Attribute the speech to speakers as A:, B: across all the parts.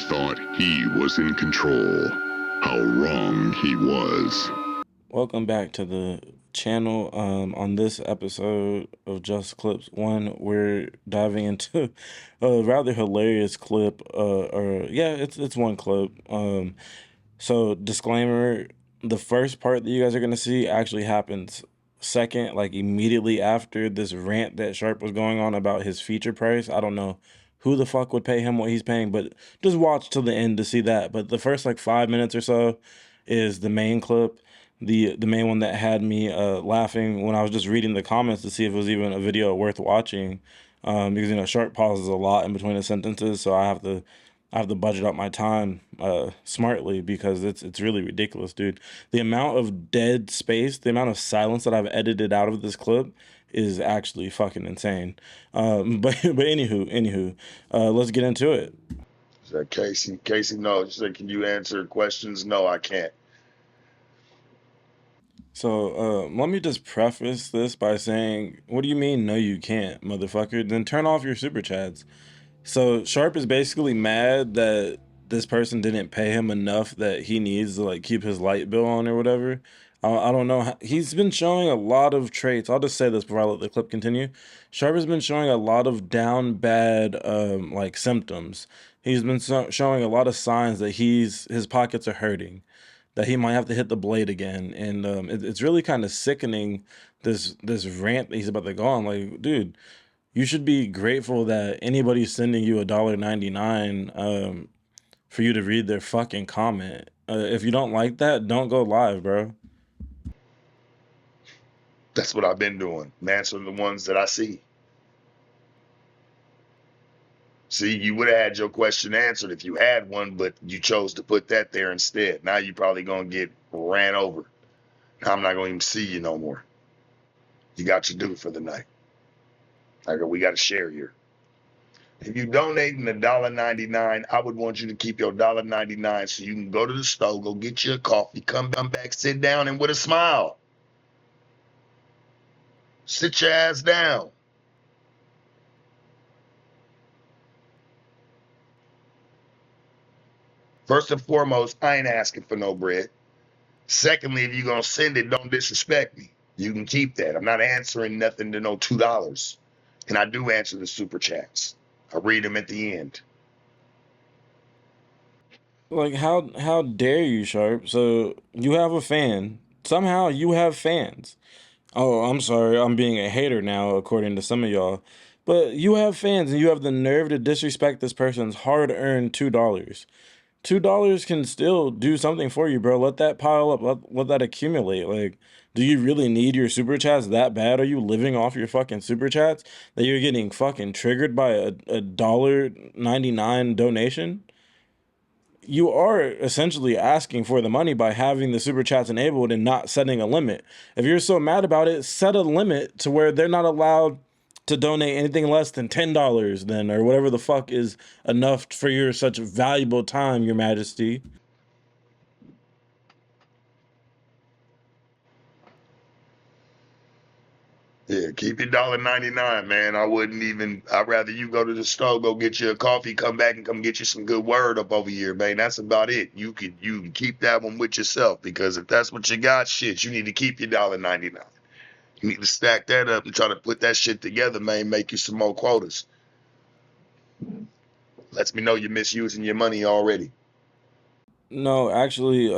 A: thought he was in control. How wrong he was.
B: Welcome back to the channel. On this episode of Just Clips 1, we're diving into a rather hilarious clip. It's one clip. So disclaimer: the first part that you guys are gonna see actually happens second, like immediately after this rant that Sharp was going on about his feature price. I don't know who the fuck would pay him what he's paying, but just watch till the end to see that. But the first like 5 minutes or so is the main clip, the main one that had me laughing when I was just reading the comments to see if it was even a video worth watching, because Sharp pauses a lot in between the sentences, so I have to budget up my time smartly, because it's really ridiculous, dude. The amount of dead space, the amount of silence that I've edited out of this clip is actually fucking insane. But anywho, let's get into it.
C: Is that Casey? Casey, no. She said, can you answer questions? No, I can't.
B: So let me just preface this by saying, what do you mean, no you can't, motherfucker? Then turn off your super chats. So Sharp is basically mad that this person didn't pay him enough that he needs to like keep his light bill on or whatever. I don't know. He's been showing a lot of traits. I'll just say this before I let the clip continue. Sharp has been showing a lot of down bad like symptoms. He's been showing a lot of signs that his pockets are hurting, that he might have to hit the blade again, and it's really kind of sickening, this rant that he's about to go on. Like, dude, you should be grateful that anybody's sending you $1.99 for you to read their fucking comment. If you don't like that, don't go live, bro.
C: That's what I've been doing. Answering the ones that I see. See, you would have had your question answered if you had one, but you chose to put that there instead. Now you're probably going to get ran over. Now I'm not going to even see you no more. You got your due for the night. We got to share here. If you donating $1.99, I would want you to keep your $1.99 so you can go to the store, go get you a coffee, come back, sit down, and with a smile. Sit your ass down. First and foremost, I ain't asking for no bread. Secondly, if you're going to send it, don't disrespect me. You can keep that. I'm not answering nothing to no $2. And I do answer the super chats. I read them at the end.
B: Like, how dare you, Sharp? So you have a fan. Somehow you have fans. Oh, I'm sorry, I'm being a hater now, according to some of y'all. But you have fans, and you have the nerve to disrespect this person's hard-earned $2. $2 can still do something for you, bro. Let that pile up. Let that accumulate. Like, do you really need your super chats that bad? Are you living off your fucking super chats that you're getting fucking triggered by a $1.99 donation? You are essentially asking for the money by having the super chats enabled and not setting a limit. If you're so mad about it, set a limit to where they're not allowed to donate anything less than $10 then, or whatever the fuck is enough for your such valuable time, your majesty.
C: Yeah, keep your $1.99, man. I'd rather you go to the store, go get you a coffee, come back and come get you some good word up over here, man. That's about it. You can keep that one with yourself, because if that's what you got, shit, you need to keep your $1.99. You need to stack that up and try to put that shit together, man. Make you some more quotas. Lets me know you're misusing your money already.
B: No, actually,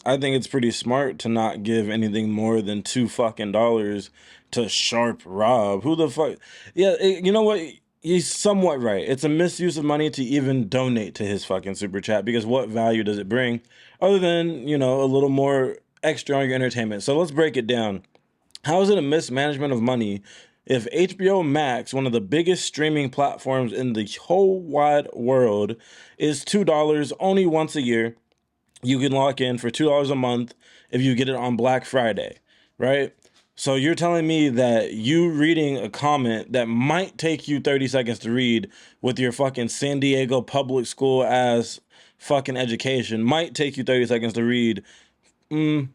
B: I think it's pretty smart to not give anything more than $2 to Sharp Rob. Who the fuck? Yeah, you know what? He's somewhat right. It's a misuse of money to even donate to his fucking super chat, because what value does it bring other than, a little more extra on your entertainment? So let's break it down. How is it a mismanagement of money if HBO Max, one of the biggest streaming platforms in the whole wide world, is $2 only once a year? You can lock in for $2 a month if you get it on Black Friday, right? So you're telling me that you reading a comment that might take you 30 seconds to read with your fucking San Diego public school ass fucking education might take you 30 seconds to read 8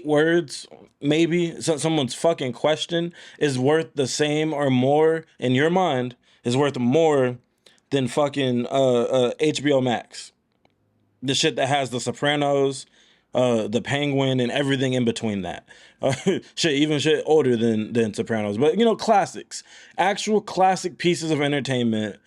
B: words, maybe. So someone's fucking question is worth the same or more in your mind, is worth more than fucking HBO Max. The shit that has The Sopranos, The Penguin, and everything in between that. Shit older than Sopranos, but you know, classics, actual classic pieces of entertainment,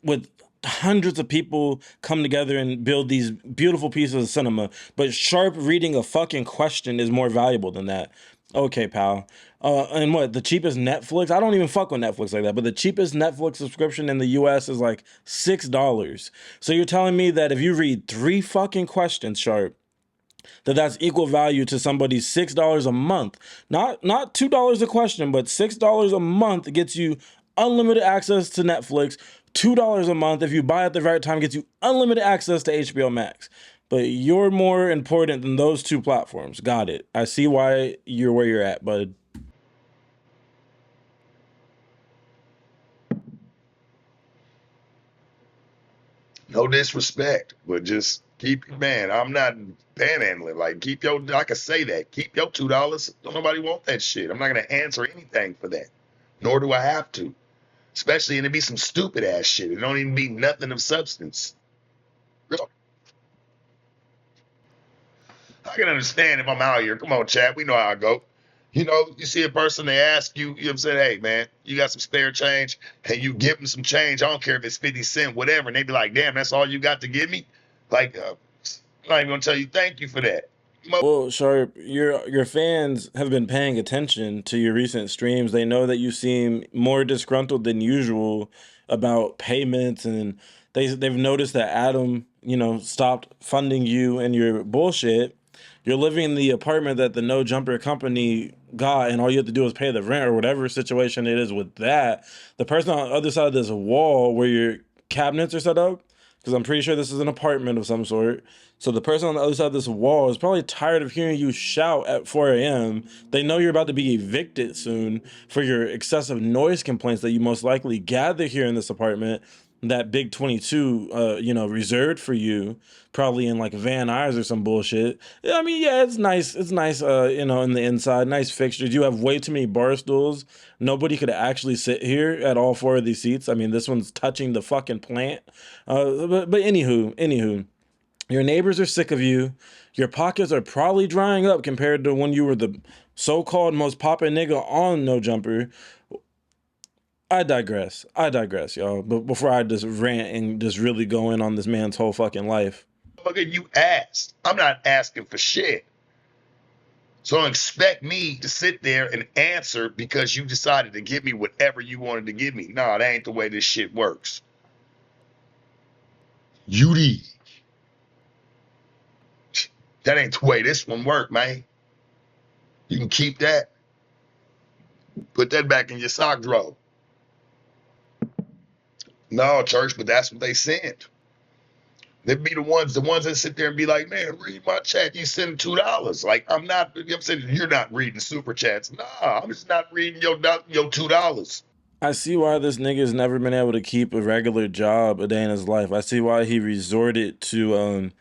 B: with hundreds of people come together and build these beautiful pieces of cinema. But Sharp reading a fucking question is more valuable than that. Okay, pal. And what, the cheapest Netflix? I don't even fuck with Netflix like that, but the cheapest Netflix subscription in the US is like $6. So you're telling me that if you read 3 fucking questions, Sharp, that's equal value to somebody's $6 a month. Not $2 a question, but $6 a month gets you unlimited access to Netflix. $2 a month, if you buy at the right time, gets you unlimited access to HBO Max. But you're more important than those 2 platforms. Got it. I see why you're where you're at, bud.
C: No disrespect, but just keep man. I'm not panhandling. Like keep your. I can say that. Keep your $2. Don't nobody want that shit. I'm not gonna answer anything for that. Nor do I have to. Especially, and it be some stupid ass shit. It don't even be nothing of substance. I can understand if I'm out here. Come on, chat. We know how I go. You know, you see a person, they ask you, you know what I'm saying, hey, man, you got some spare change? And you give them some change. I don't care if it's 50 cents, whatever. And they be like, damn, that's all you got to give me? Like, I'm not even going to tell you thank you for that.
B: Well, Sharp, your fans have been paying attention to your recent streams. They know that you seem more disgruntled than usual about payments, and they've noticed that Adam, you know, stopped funding you and your bullshit. You're living in the apartment that the No Jumper company got, and all you have to do is pay the rent or whatever situation it is with that. The person on the other side of this wall where your cabinets are set up, because I'm pretty sure this is an apartment of some sort. So the person on the other side of this wall is probably tired of hearing you shout at 4 a.m. They know you're about to be evicted soon for your excessive noise complaints that you most likely gather here in this apartment. That big 22, you know, reserved for you, probably in like Van Nuys or some bullshit. I mean, yeah, it's nice. It's nice, you know, in the inside, nice fixtures. You have way too many bar stools. Nobody could actually sit here at all 4 of these seats. I mean, this one's touching the fucking plant. But anywho, your neighbors are sick of you. Your pockets are probably drying up compared to when you were the so-called most poppin' nigga on No Jumper. I digress, y'all. But before I just rant and just really go in on this man's whole fucking life.
C: Look at you asked. I'm not asking for shit. So don't expect me to sit there and answer because you decided to give me whatever you wanted to give me. Nah, that ain't the way this shit works. That ain't the way this one work, man. You can keep that. Put that back in your sock drawer. No, church, but that's what they sent. They'd be the ones that sit there and be like, man, read my chat. You send $2. Like, I'm not, you know what I'm saying? You're not reading super chats. Nah, I'm just not reading your $2.
B: I see why this nigga's never been able to keep a regular job a day in his life. I see why he resorted to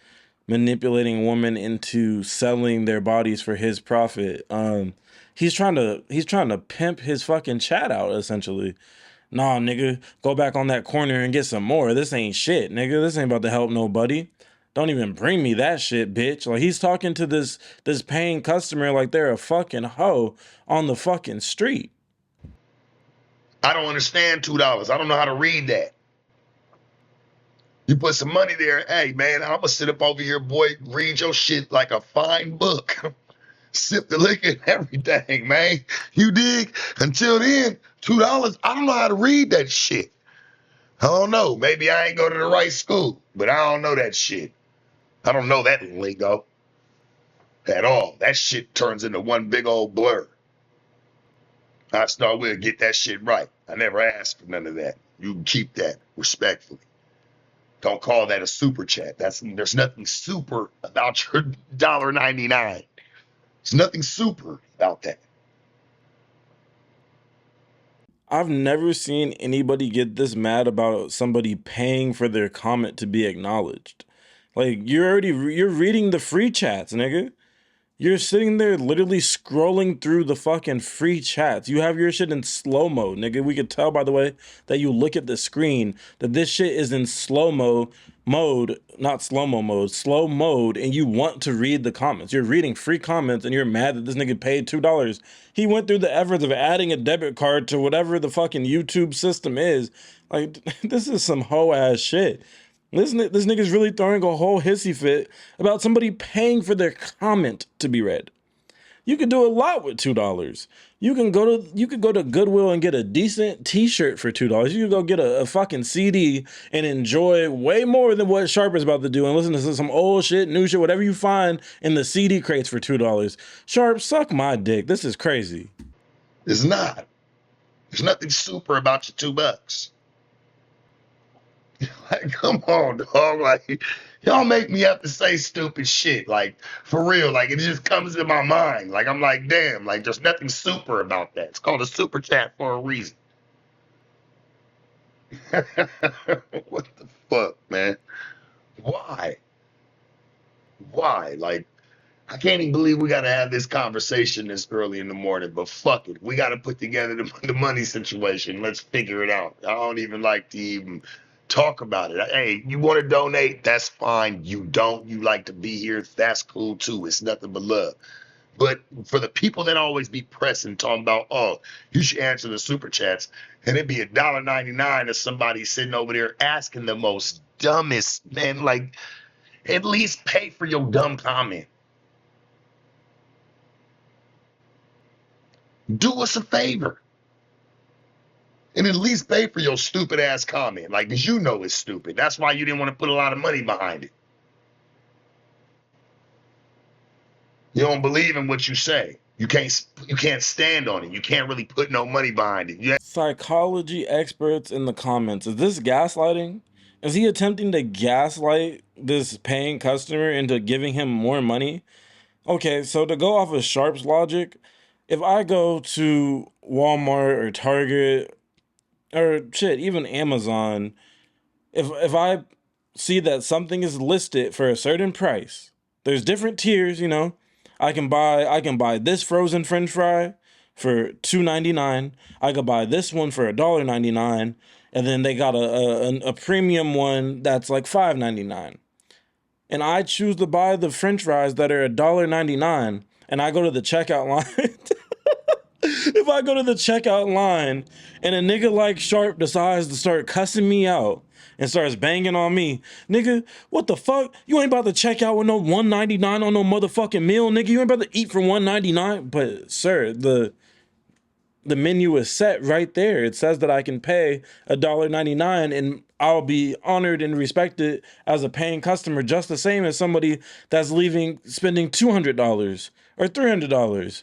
B: manipulating women into selling their bodies for his profit. He's trying to pimp his fucking chat out, essentially. Nah, nigga, go back on that corner and get some more. This ain't shit, nigga. This ain't about to help nobody. Don't even bring me that shit, bitch. Like, he's talking to this paying customer like they're a fucking hoe on the fucking street.
C: I don't understand $2. I don't know how to read that. You put some money there. Hey, man, I'm going to sit up over here, boy, read your shit like a fine book. Sip the liquor and everything, man. You dig? Until then, $2, I don't know how to read that shit. I don't know. Maybe I ain't go to the right school, but I don't know that shit. I don't know that lingo at all. That shit turns into one big old blur. I start with get that shit right. I never asked for none of that. You can keep that respectfully. Don't call that a super chat. There's nothing super about your $1.99. There's nothing super about that.
B: I've never seen anybody get this mad about somebody paying for their comment to be acknowledged. Like, you're reading the free chats, nigga. You're sitting there literally scrolling through the fucking free chats. You have your shit in slow-mo, nigga. We could tell by the way that you look at the screen that this shit is in slow-mo mode, not slow-mo mode, slow mode, and you want to read the comments. You're reading free comments and you're mad that this nigga paid $2. He went through the efforts of adding a debit card to whatever the fucking YouTube system is. Like, this is some hoe-ass shit. This nigga's really throwing a whole hissy fit about somebody paying for their comment to be read. You can do a lot with $2. You could go to Goodwill and get a decent T-shirt for $2. You could go get a fucking CD and enjoy way more than what Sharp is about to do and listen to some old shit, new shit, whatever you find in the CD crates for $2. Sharp, suck my dick. This is crazy.
C: It's not. There's nothing super about your $2. Like, come on, dog. Like, y'all make me have to say stupid shit. Like, for real. Like, it just comes in my mind. Like, I'm like, damn. Like, there's nothing super about that. It's called a super chat for a reason. What the fuck, man? Why? Why? Like, I can't even believe we got to have this conversation this early in the morning, but fuck it. We got to put together the money situation. Let's figure it out. I don't even like to even talk about it. Hey, you want to donate? That's fine. You don't. You like to be here? That's cool too. It's nothing but love. But for the people that always be pressing, talking about, oh, you should answer the super chats, and it'd be $1.99 to somebody sitting over there asking the most dumbest, man, like, at least pay for your dumb comment. Do us a favor and at least pay for your stupid ass comment. Like, because you know it's stupid. That's why you didn't want to put a lot of money behind it. You don't believe in what you say. You can't stand on it. You can't really put no money behind it.
B: Psychology experts in the comments. Is this gaslighting? Is he attempting to gaslight this paying customer into giving him more money? Okay, so to go off of Sharp's logic, if I go to Walmart or Target or shit, even Amazon, if I see that something is listed for a certain price, there's different tiers, you know. I can buy this frozen French fry for $2.99. I could buy this one for $1.99, and then they got a premium one that's like $5.99. And I choose to buy the French fries that are $1.99, and I go to the checkout line. If I go to the checkout line and a nigga like Sharp decides to start cussing me out and starts banging on me, nigga, what the fuck? You ain't about to check out with no $1.99 on no motherfucking meal, nigga. You ain't about to eat for $1.99. But sir, the menu is set right there. It says that I can pay $1.99 and I'll be honored and respected as a paying customer, just the same as somebody that's spending $200 or $300.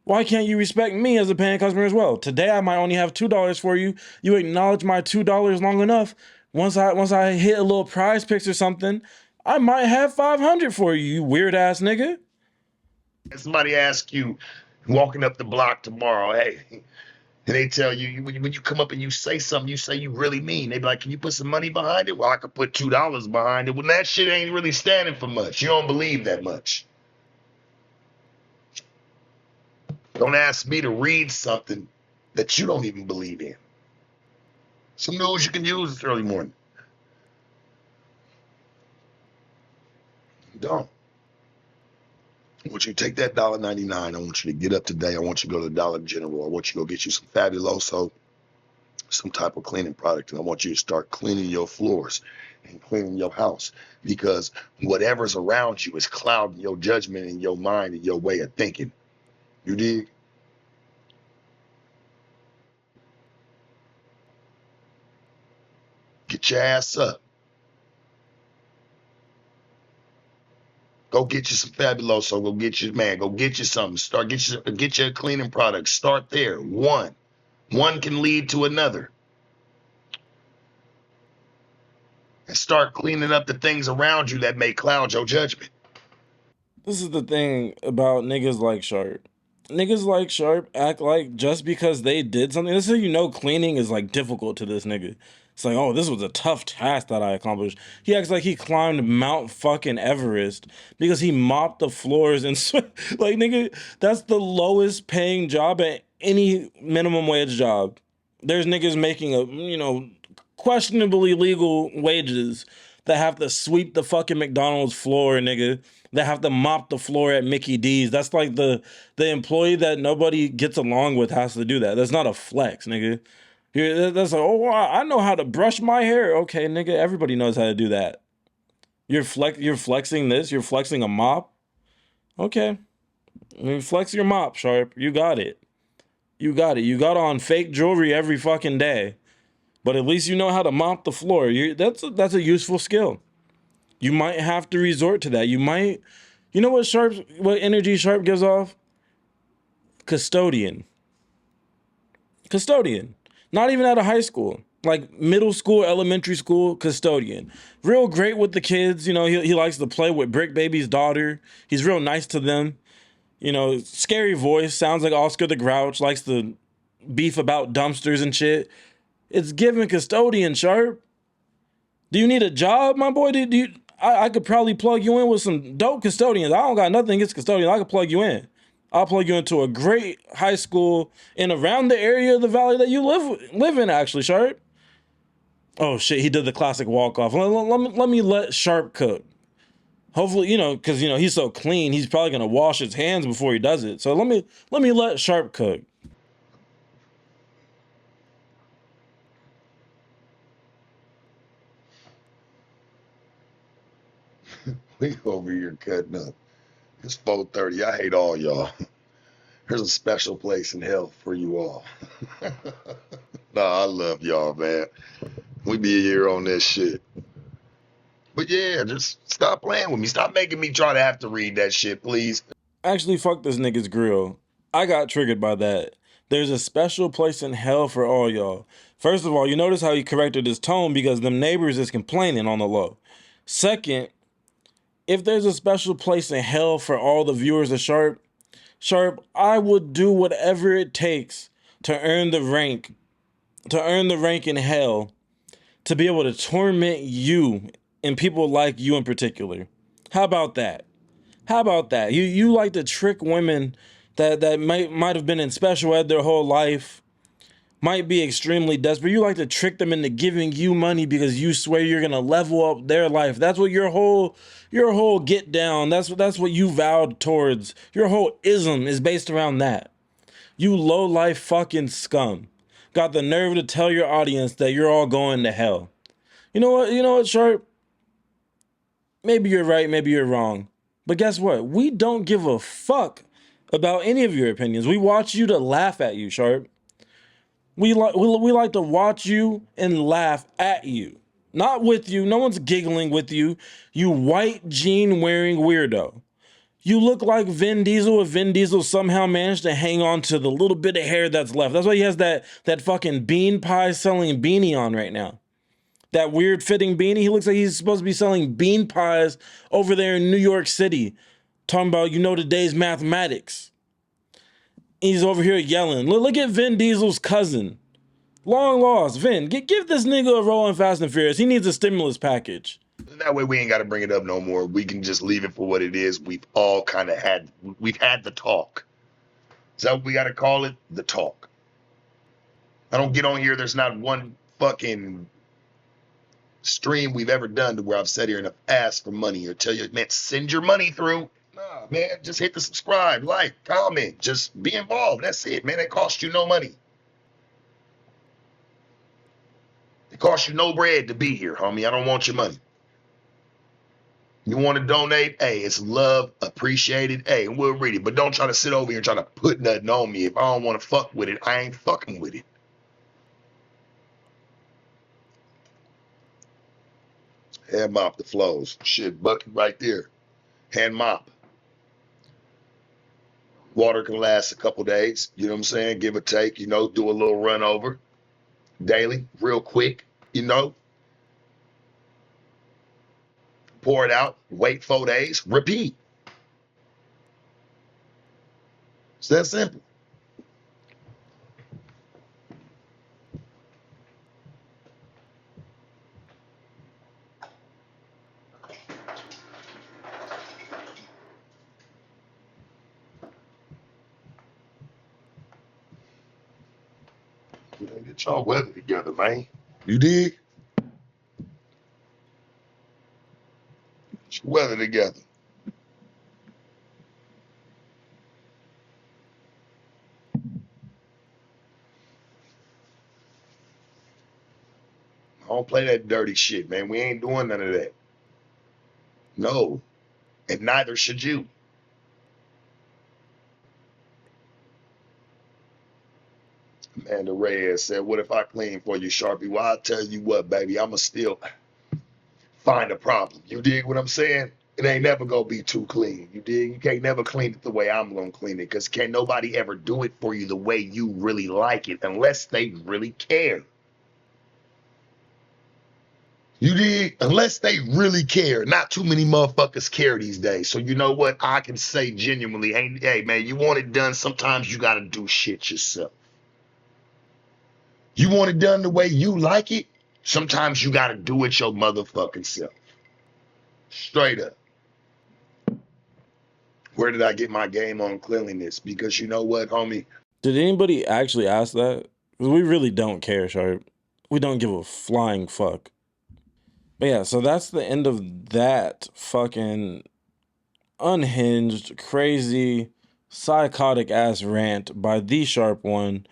B: Why can't you respect me as a paying customer as well? Today I might only have $2 for you. You acknowledge my $2 long enough. Once I hit a little prize picks or something, I might have $500 for you, you weird ass nigga.
C: Somebody asks you, walking up the block tomorrow, hey, and they tell you, when you come up and you say something you say you really mean, they be like, can you put some money behind it? Well, I could put $2 behind it. Well, that shit ain't really standing for much. You don't believe that much. Don't ask me to read something that you don't even believe in. Some news you can use this early morning. Don't. I want you to take that $1.99. I want you to get up today. I want you to go to Dollar General. I want you to go get you some Fabuloso, some type of cleaning product, and I want you to start cleaning your floors and cleaning your house, because whatever's around you is clouding your judgment and your mind and your way of thinking. You dig? Get your ass up. Go get you some Fabuloso. Go get you, man. Go get you something. Get you a cleaning product. Start there. One can lead to another. And start cleaning up the things around you that may cloud your judgment.
B: This is the thing about niggas like Sharp. Niggas like Sharp act like just because they did something, this is how you know cleaning is like difficult to this nigga. It's like, oh, this was a tough task that I accomplished. He acts like he climbed Mount fucking Everest because he mopped the floors and like, nigga, that's the lowest paying job at any minimum wage job. There's niggas making questionably legal wages that have to sweep the fucking McDonald's floor, nigga. That have to mop the floor at Mickey D's. That's like the employee that nobody gets along with has to do that. That's not a flex, nigga. That's like, oh, I know how to brush my hair. Okay, nigga, everybody knows how to do that. You're flexing this. You're flexing a mop. Okay, flex your mop, Sharp. You got it. You got it. You got on fake jewelry every fucking day, but at least you know how to mop the floor. That's a useful skill. You might have to resort to that. You might, you know what energy Sharp gives off? Custodian. Custodian. Not even out of high school. Like middle school, elementary school, custodian. Real great with the kids. You know, he likes to play with Brick Baby's daughter. He's real nice to them. You know, scary voice. Sounds like Oscar the Grouch. Likes to beef about dumpsters and shit. It's giving custodian, Sharp. Do you need a job, my boy? I could probably plug you in with some dope custodians. I don't got nothing against custodians. I could plug you in. I'll plug you into a great high school in around the area of the valley that you live in, actually, Sharp. Oh shit, he did the classic walk-off. Let me let Sharp cook. Hopefully, because he's so clean, he's probably gonna wash his hands before he does it. So let me let Sharp cook.
C: We over here cutting up. It's 4:30. I hate all y'all. There's a special place in hell for you all. Nah, I love y'all, man. We be here on this shit. But yeah, just stop playing with me. Stop making me try to have to read that shit, please.
B: Actually, fuck this nigga's grill. I got triggered by that. There's a special place in hell for all y'all. First of all, you notice how he corrected his tone because them neighbors is complaining on the low. Second, if there's a special place in hell for all the viewers of Sharp, I would do whatever it takes to earn the rank in hell, to be able to torment you and people like you in particular. How about that? How about that? You like to trick women that might have been in special ed their whole life, might be extremely desperate. You like to trick them into giving you money because you swear you're gonna level up their life. That's what your whole get down. That's what you vowed towards. Your whole ism is based around that. You low life fucking scum. Got the nerve to tell your audience that you're all going to hell. You know what, Sharp? Maybe you're right, maybe you're wrong. But guess what? We don't give a fuck about any of your opinions. We watch you to laugh at you, Sharp. We like to watch you and laugh at you. Not with you. No one's giggling with you. You white jean wearing weirdo. You look like Vin Diesel if Vin Diesel somehow managed to hang on to the little bit of hair that's left. That's why he has that fucking bean pie selling beanie on right now. That weird fitting beanie. He looks like he's supposed to be selling bean pies over there in New York City. Talking about, today's mathematics. He's over here yelling. Look at Vin Diesel's cousin. Long lost. Vin, give this nigga a role in Fast and Furious. He needs a stimulus package.
C: That way we ain't got to bring it up no more. We can just leave it for what it is. We've had the talk. Is that what we got to call it? The talk. I don't get on here. There's not one fucking stream we've ever done to where I've sat here and I've asked for money or tell you, man, send your money through. Nah, man, just hit the subscribe, like, comment, just be involved. That's it, man. It costs you no money. It costs you no bread to be here, homie. I don't want your money. You want to donate? Hey, it's love, appreciated. Hey, we'll read it. But don't try to sit over here and try to put nothing on me. If I don't want to fuck with it, I ain't fucking with it. Hand mop the flows. Shit, bucket right there. Hand mop. Water can last a couple days. You know what I'm saying? Give or take, do a little run over daily, real quick, Pour it out, wait 4 days, repeat. It's that simple. Get y'all weather together, man. You dig? Get your weather together. Don't play that dirty shit, man. We ain't doing none of that. No. And neither should you. Amanda Reyes said, what if I clean for you, Sharpie? Well, I'll tell you what, baby, I'ma still find a problem. You dig what I'm saying? It ain't never gonna be too clean. You dig? You can't never clean it the way I'm gonna clean it, because can't nobody ever do it for you the way you really like it unless they really care. You dig? Unless they really care. Not too many motherfuckers care these days. So you know what? I can say genuinely, hey man, you want it done, sometimes you gotta do shit yourself. You want it done the way you like it, sometimes you gotta do it your motherfucking self. Straight up. Where did I get my game on cleanliness? Because you know what, homie?
B: Did anybody actually ask that? We really don't care, Sharp. We don't give a flying fuck. But yeah, so that's the end of that fucking unhinged, crazy, psychotic ass rant by the Sharp One.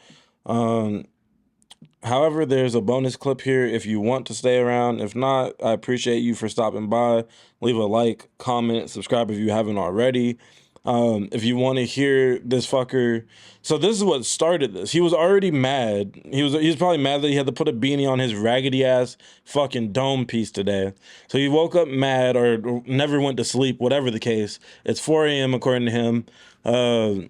B: However, there's a bonus clip here if you want to stay around. If not, I appreciate you for stopping by. Leave a like, comment, subscribe if you haven't already. If you want to hear this fucker, so this is what started this. He was already mad. He was probably mad that he had to put a beanie on his raggedy ass fucking dome piece today. So he woke up mad or never went to sleep, whatever the case. It's 4 a.m. according to him.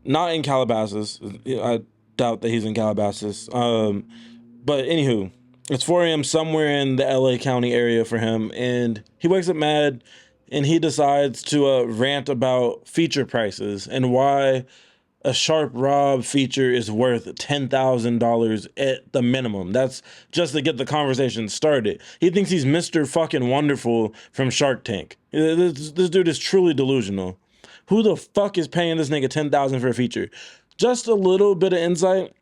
B: Not in Calabasas. I doubt that he's in Calabasas. But anywho, it's 4 a.m. somewhere in the LA County area for him, and he wakes up mad, and he decides to rant about feature prices and why a Sharp Rob feature is worth $10,000 at the minimum. That's just to get the conversation started. He thinks he's Mr. fucking Wonderful from Shark Tank. This dude is truly delusional. Who the fuck is paying this nigga $10,000 for a feature? Just a little bit of insight,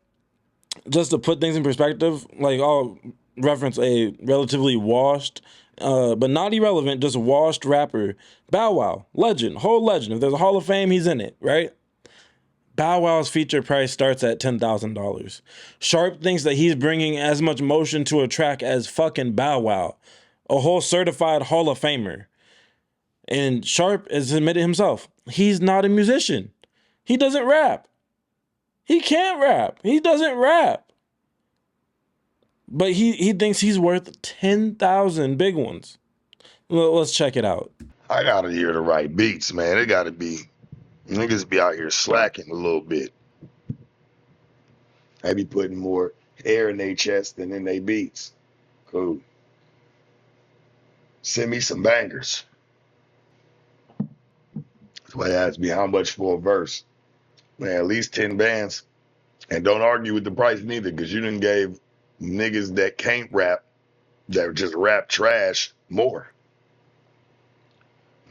B: just to put things in perspective. Like, I'll reference a relatively washed, but not irrelevant, just washed rapper. Bow Wow, legend, whole legend. If there's a Hall of Fame, he's in it, right? Bow Wow's feature price starts at $10,000. Sharp thinks that he's bringing as much motion to a track as fucking Bow Wow, a whole certified Hall of Famer. And Sharp has admitted himself, he's not a musician. He doesn't rap. He can't rap. He doesn't rap. But he thinks he's worth 10,000 big ones. Well, let's check it out.
C: I gotta hear the right beats, man. It gotta be, niggas be out here slacking a little bit. They be putting more air in their chest than in their beats. Cool. Send me some bangers. Somebody asked me how much for a verse. Man, at least 10 bands. And don't argue with the price neither, because you done gave niggas that can't rap, that just rap trash, more.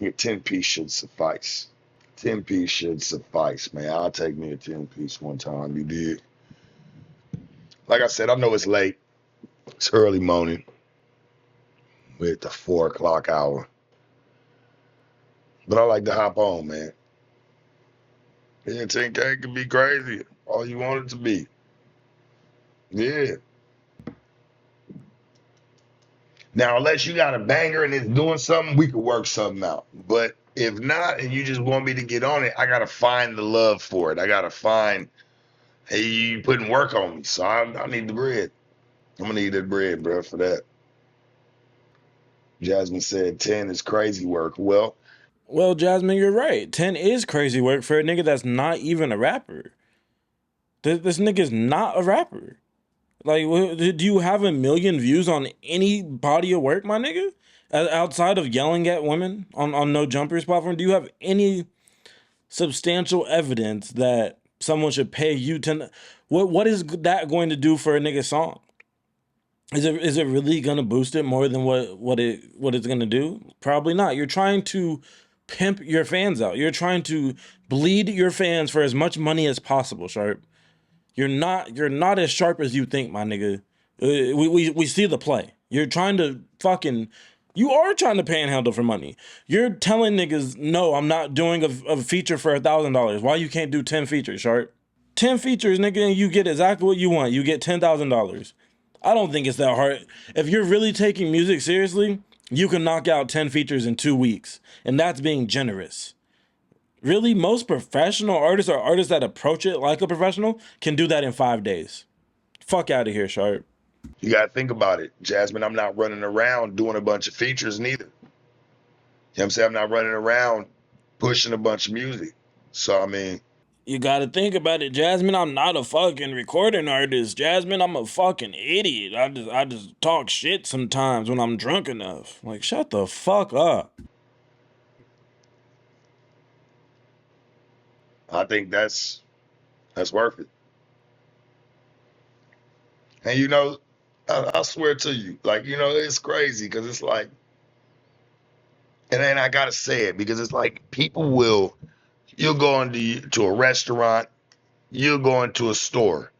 C: Your 10-piece should suffice. 10-piece should suffice, man. I'll take me a 10-piece one time. You did. Like I said, I know it's late. It's early morning. We're at the 4 o'clock hour. But I like to hop on, man. Yeah, 10K can be crazy. All you want it to be. Yeah. Now, unless you got a banger and it's doing something, we could work something out. But if not, and you just want me to get on it, I got to find the love for it. I got to find, hey, you putting work on me. So I need the bread. I'm going to need that bread, bro, for that. Jasmine said 10 is crazy work. Well,
B: Jasmine, you're right. 10 is crazy work for a nigga that's not even a rapper. This nigga's not a rapper. Like, do you have 1 million views on any body of work, my nigga? Outside of yelling at women on No Jumpers platform, do you have any substantial evidence that someone should pay you what is that going to do for a nigga's song? Is it really gonna boost it more than what it's gonna do? Probably not. You're trying to pimp your fans out. You're trying to bleed your fans for as much money as possible, Sharp. You're not as sharp as you think, my nigga. We see the play. You're trying to fucking. You are trying to panhandle for money. You're telling niggas, no, I'm not doing a feature for $1,000. Why you can't do 10 features, Sharp? 10 features, nigga, and you get exactly what you want. You get $10,000. I don't think it's that hard. If you're really taking music seriously, you can knock out 10 features in 2 weeks, and that's being generous. Really, most professional artists or artists that approach it like a professional can do that in 5 days. Fuck out of here, Sharp.
C: You got to think about it, Jasmine. I'm not running around doing a bunch of features neither. You know what I'm saying? I'm not running around pushing a bunch of music. So, I mean,
B: You gotta think about it, Jasmine. I'm not a fucking recording artist. Jasmine, I'm a fucking idiot. I just talk shit sometimes when I'm drunk enough. Like, shut the fuck up.
C: I think that's worth it. And you know, I swear to you, like, you know, it's crazy because it's like, and then I gotta say it because it's like people will, you'll go to a restaurant, you'll go into a store.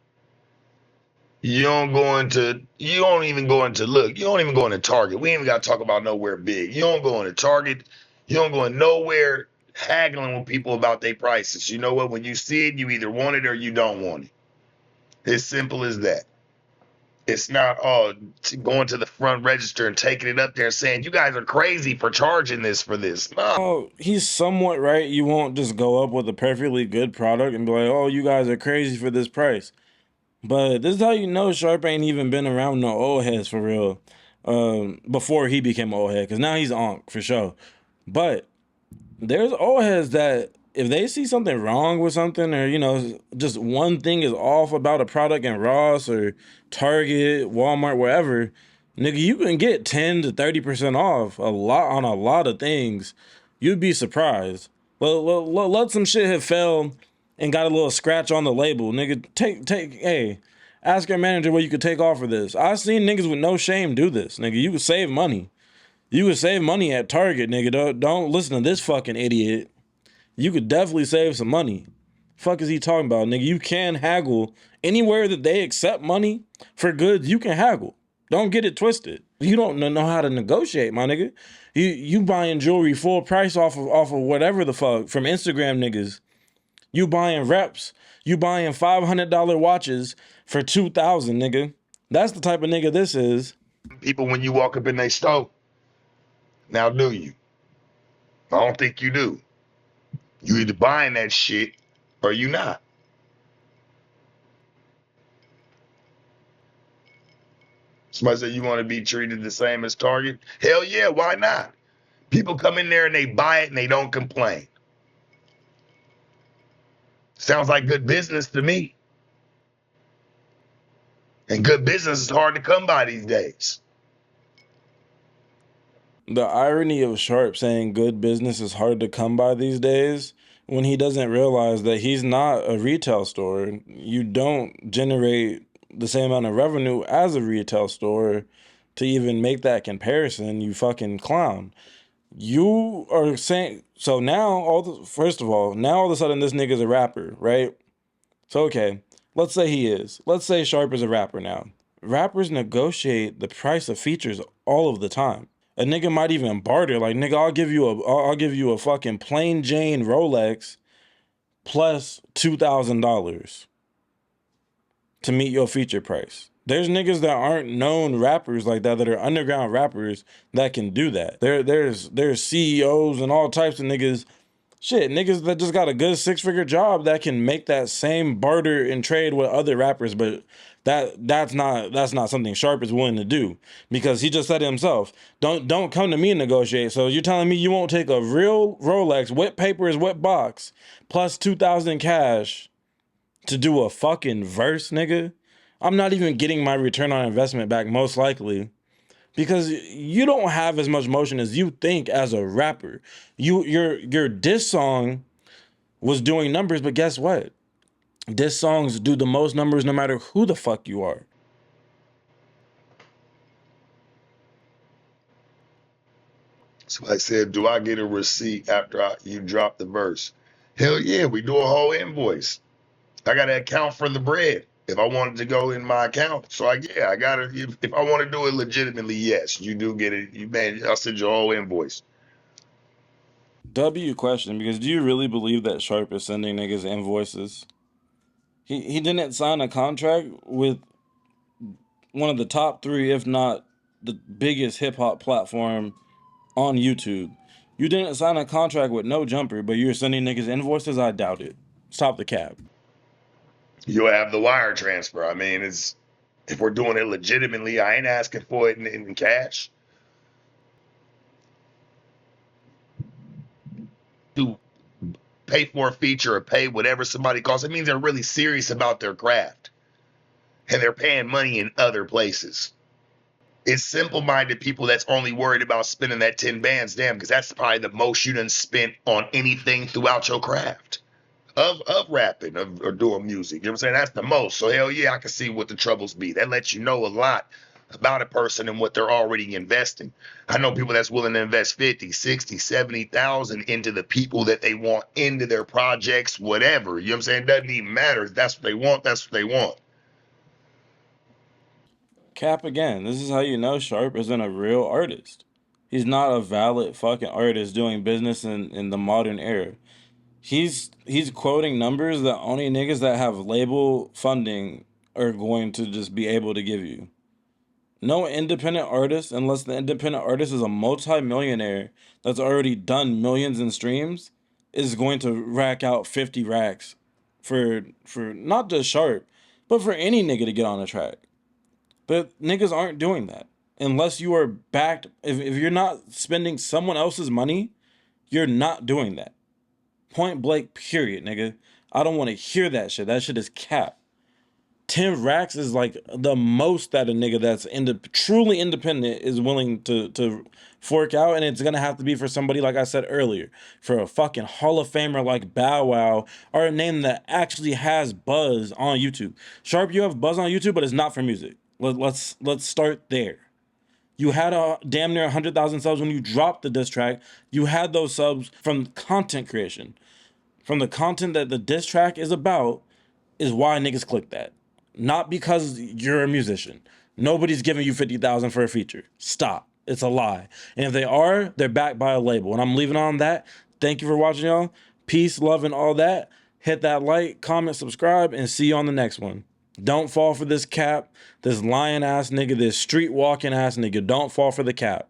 C: You don't even go into look, you don't even go into Target. We ain't even gotta talk about nowhere big. You don't go into Target, you don't go in nowhere haggling with people about their prices. You know what? When you see it, you either want it or you don't want it. It's simple as that. It's not going to the front register and taking it up there and saying, you guys are crazy for charging this for this. No.
B: Oh, he's somewhat right. You won't just go up with a perfectly good product and be like, oh, you guys are crazy for this price. But this is how you know Sharp ain't even been around no old heads for real. Before he became an old head, because now he's onk for sure. But there's old heads that if they see something wrong with something, or you know, just one thing is off about a product in Ross or Target, Walmart, wherever, nigga, you can get 10 to 30% off a lot of things. You'd be surprised. Let some shit have fell and got a little scratch on the label, nigga. Hey, ask your manager what you could take off for this. I've seen niggas with no shame do this, nigga. You could save money. You could save money at Target, nigga. Don't listen to this fucking idiot. You could definitely save some money. Fuck is he talking about, nigga? You can haggle anywhere that they accept money for goods. You can haggle. Don't get it twisted. You don't know how to negotiate, my nigga. You buying jewelry full price off of whatever the fuck from Instagram niggas. You buying reps. You buying $500 watches for $2,000, nigga. That's the type of nigga this is.
C: People, when you walk up in their store, now do you? I don't think you do. You either buying that shit or you not. Somebody said you want to be treated the same as Target? Hell yeah, why not? People come in there and they buy it and they don't complain. Sounds like good business to me. And good business is hard to come by these days.
B: The irony of Sharp saying good business is hard to come by these days when he doesn't realize that he's not a retail store. You don't generate the same amount of revenue as a retail store to even make that comparison, you fucking clown. You are saying, so now, first of all, now all of a sudden this nigga's a rapper, right? So, okay, let's say he is. Let's say Sharp is a rapper now. Rappers negotiate the price of features all of the time. A nigga might even barter, like, nigga, I'll give you a fucking plain Jane Rolex plus $2,000 to meet your feature price. There's niggas that aren't known rappers like that are underground rappers that can do that. There's CEOs and all types of niggas. Shit, niggas that just got a good 6-figure job that can make that same barter and trade with other rappers, but that's not something Sharp is willing to do because he just said it himself. Don't come to me and negotiate. So you're telling me you won't take a real Rolex, wet papers, wet box, plus 2,000 cash to do a fucking verse, nigga? I'm not even getting my return on investment back, most likely. Because you don't have as much motion as you think as a rapper. Your diss song was doing numbers, but guess what? Diss songs do the most numbers no matter who the fuck you are.
C: So I said, do I get a receipt after you drop the verse? Hell yeah, we do a whole invoice. I gotta account for the bread if I wanted to go in my account. So I gotta, if I want to do it legitimately, yes, you do get it. I'll send you a whole invoice.
B: W question, because do you really believe that Sharp is sending niggas invoices? He didn't sign a contract with one of the top three, if not the biggest hip hop platform on YouTube. You didn't sign a contract with No Jumper, but you're sending niggas invoices? I doubt it. Stop the cap.
C: You'll have the wire transfer. I mean, if we're doing it legitimately, I ain't asking for it in cash. To pay for a feature or pay whatever somebody costs, it means they're really serious about their craft. And they're paying money in other places. It's simple-minded people that's only worried about spending that 10 bands, damn, because that's probably the most you done spent on anything throughout your craft of rapping or doing music. You know what I'm saying? That's the most. So hell yeah, I can see what the troubles be. That lets you know a lot about a person and what they're already investing. I know people that's willing to invest 50, 60, 70,000 into the people that they want into their projects, whatever. You know what I'm saying? It doesn't even matter. If that's what they want, that's what they want.
B: Cap again. This is how you know Sharp isn't a real artist. He's not a valid fucking artist doing business in the modern era. He's quoting numbers that only niggas that have label funding are going to just be able to give you. No independent artist, unless the independent artist is a multi-millionaire that's already done millions in streams, is going to rack out 50 racks for not just Sharp, but for any nigga to get on a track. But niggas aren't doing that. Unless you are backed, if you're not spending someone else's money, you're not doing that. Point blank, period, nigga. I don't want to hear that shit. That shit is cap. 10 racks is like the most that a nigga that's truly independent is willing to fork out, and it's gonna have to be for somebody, like I said earlier, for a fucking Hall of Famer like Bow Wow, or a name that actually has buzz on YouTube. Sharp, you have buzz on YouTube, but it's not for music. Let's start there. You had a damn near 100,000 subs when you dropped the diss track. You had those subs from content creation. From the content that the diss track is about is why niggas click that. Not because you're a musician. Nobody's giving you 50,000 for a feature. Stop. It's a lie. And if they are, they're backed by a label. And I'm leaving on that. Thank you for watching, y'all. Peace, love, and all that. Hit that like, comment, subscribe, and see you on the next one. Don't fall for this cap, this lying ass nigga, this street walking ass nigga. Don't fall for the cap.